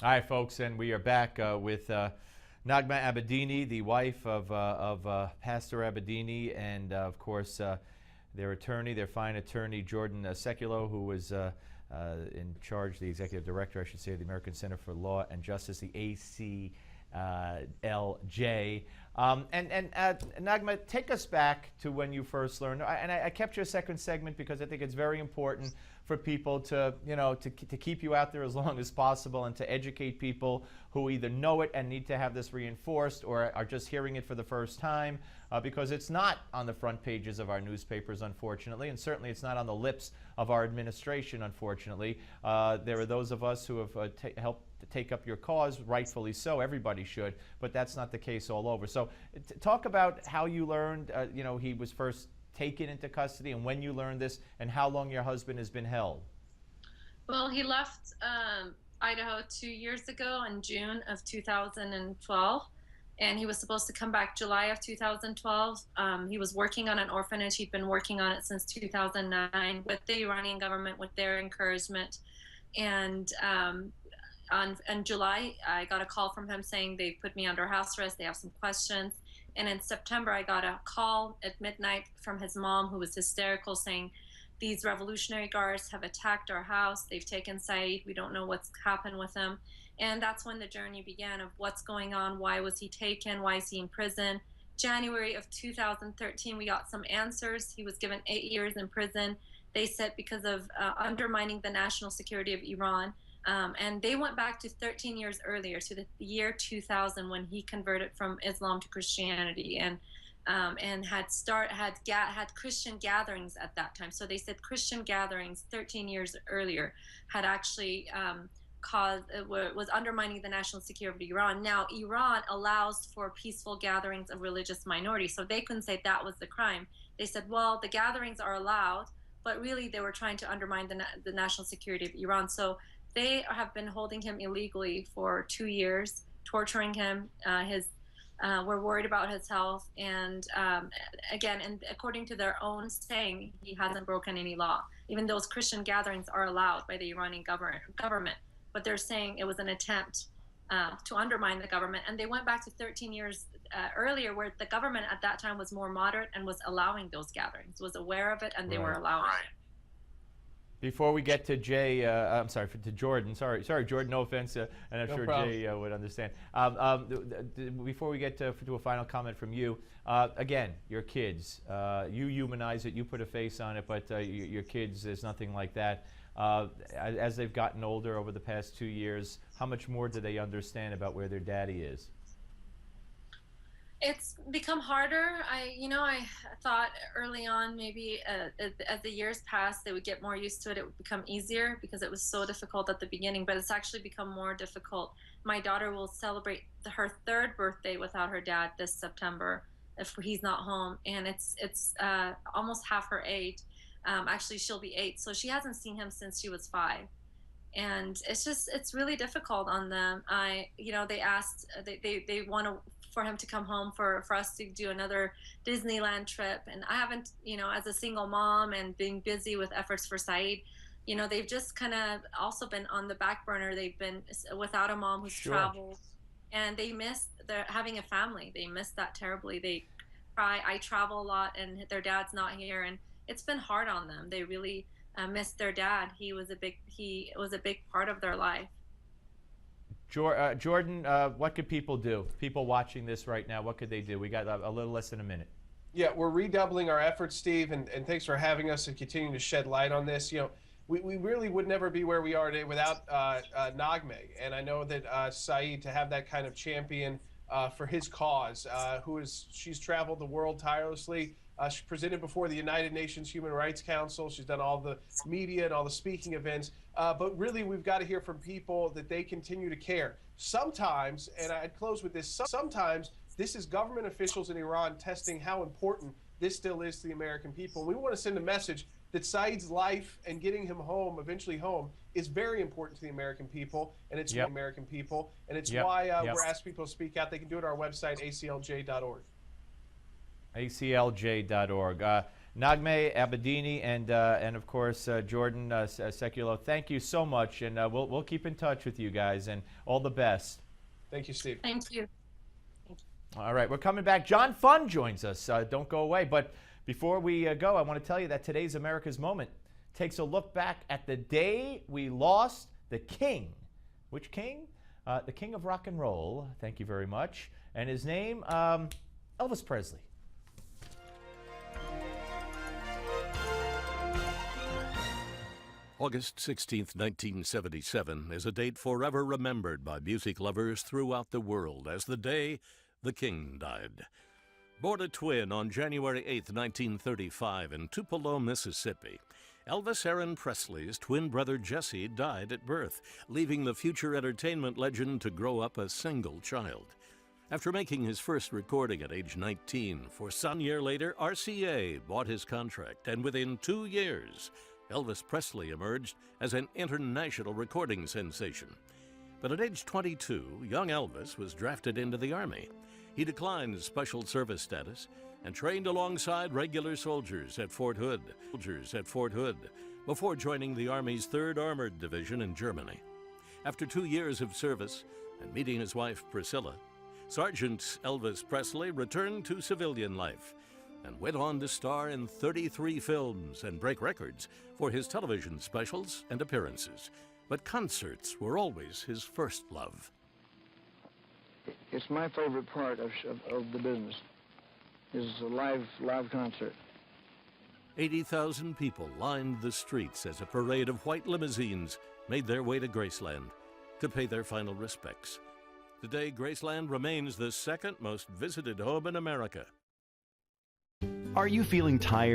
All right, folks, and we are back with Naghmeh Abedini, the wife of Pastor Abedini, and of course their attorney, their fine attorney, Jordan Sekulow, who was in charge, the executive director, I should say, of the American Center for Law and Justice, the ACLJ. And Naghmeh, take us back to when you first learned. I kept your second segment because I think it's very important for people to, to keep you out there as long as possible and to educate people who either know it and need to have this reinforced or are just hearing it for the first time, because it's not on the front pages of our newspapers, unfortunately, and certainly it's not on the lips of our administration, unfortunately. There are those of us who have helped to take up your cause, rightfully so. Everybody should, but that's not the case all over. So talk about how you learned, he was first taken into custody and when you learned this and how long your husband has been held. Well, he left Idaho 2 years ago in June of 2012, and he was supposed to come back July of 2012. He was working on an orphanage. He'd been working on it since 2009 with the Iranian government, with their encouragement. And in July, I got a call from him saying they put me under house arrest. They have some questions. And in September, I got a call at midnight from his mom, who was hysterical, saying, "These Revolutionary Guards have attacked our house. They've taken Saeed. We don't know what's happened with him." And that's when the journey began of what's going on. Why was he taken? Why is he in prison? January of 2013, we got some answers. He was given 8 years in prison. They said because of undermining the national security of Iran. And they went back to 13 years earlier, to the year 2000, when he converted from Islam to Christianity, and had Christian gatherings at that time. So they said Christian gatherings 13 years earlier had actually was undermining the national security of Iran. Now, Iran allows for peaceful gatherings of religious minorities, so they couldn't say that was the crime. They said, well, the gatherings are allowed, but really they were trying to undermine the national security of Iran. So they have been holding him illegally for 2 years, torturing him. We're worried about his health. And again, and according to their own saying, he hasn't broken any law. Even those Christian gatherings are allowed by the Iranian government. But they're saying it was an attempt to undermine the government. And they went back to 13 years earlier, where the government at that time was more moderate and was allowing those gatherings, was aware of it, and they were allowing it. Before we get to Jay, I'm sorry, to Jordan. Sorry, Jordan. No offense, and I'm sure problem. Jay would understand. Before we get to a final comment from you, again, your kids. You humanize it. You put a face on it, but your kids, there's nothing like that. As they've gotten older over the past 2 years, how much more do they understand about where their daddy is? It's become harder. I thought early on maybe as the years passed they would get more used to it. It would become easier because it was so difficult at the beginning, but it's actually become more difficult. My daughter will celebrate her third birthday without her dad this September if he's not home, and it's almost half her age. Actually, she'll be 8, so she hasn't seen him since she was 5. And it's really difficult on them. They asked, they want for him to come home for us to do another Disneyland trip. And I haven't, as a single mom and being busy with efforts for Saeed, they've just kind of also been on the back burner. They've been without a mom who's traveled, and they miss having a family. They miss that terribly. They cry. I travel a lot, and their dad's not here, and it's been hard on them. They really miss their dad. He was a big part of their life. Jordan, what could people do? People watching this right now, what could they do? We got a little less than a minute. Yeah, we're redoubling our efforts, Steve, and thanks for having us and continuing to shed light on this. We really would never be where we are today without Naghmeh. And I know that Saeed, to have that kind of champion for his cause, she's traveled the world tirelessly. She presented before the United Nations Human Rights Council. She's done all the media and all the speaking events. But really, we've got to hear from people that they continue to care. Sometimes, and I'd close with this, sometimes this is government officials in Iran testing how important this still is to the American people. And we want to send a message that Saeed's life and getting him home, eventually home, is very important to the American people, and it's the American people. And it's why we're asking people to speak out. They can do it on our website, aclj.org. aclj.org. Naghmeh, Abedini, and of course Jordan Sekulow. Thank you so much, and we'll keep in touch with you guys, and all the best. Thank you, Steve. Thank you. All right, we're coming back. John Fund joins us. Don't go away. But before we go, I want to tell you that today's America's Moment takes a look back at the day we lost the king. Which king? The king of rock and roll. Thank you very much. And his name, Elvis Presley. August 16th, 1977 is a date forever remembered by music lovers throughout the world as the day the King died. Born a twin on January 8th, 1935 in Tupelo, Mississippi, Elvis Aaron Presley's twin brother Jesse died at birth, leaving the future entertainment legend to grow up a single child. After making his first recording at age 19, for some year later, RCA bought his contract, and within 2 years, Elvis Presley emerged as an international recording sensation. But at age 22, young Elvis was drafted into the Army. He declined special service status and trained alongside regular soldiers at Fort Hood, before joining the Army's 3rd Armored Division in Germany. After 2 years of service and meeting his wife Priscilla, Sergeant Elvis Presley returned to civilian life and went on to star in 33 films and break records for his television specials and appearances. But concerts were always his first love. It's my favorite part of the business, is a live concert. 80,000 people lined the streets as a parade of white limousines made their way to Graceland to pay their final respects. Today, Graceland remains the 2nd most visited home in America. Are you feeling tired?